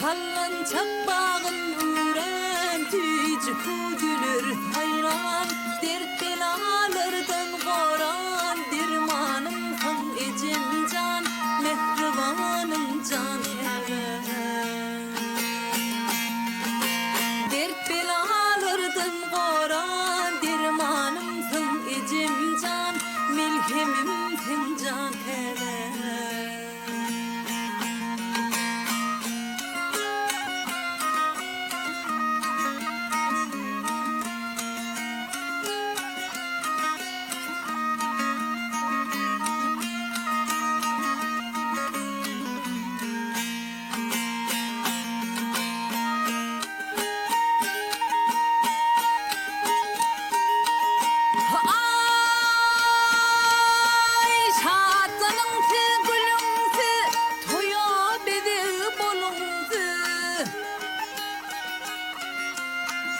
Sallançak bağın uğran tüycü kudülür hayran dert belalardan qoran dirmanımsın ecem can mehribanım can dert belalardan qoran dirmanımsın ecem can melhemimsin can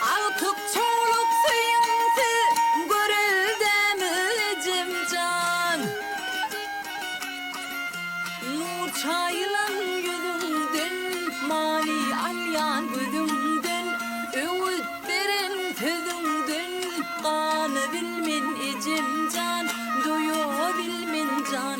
Artık çoluk suyumsu görüldüm cemcan Nur çaylan yüzümden mani alyan gözümden öğüt veren sözümden kanı bilmen ecemcan doyu bilmen can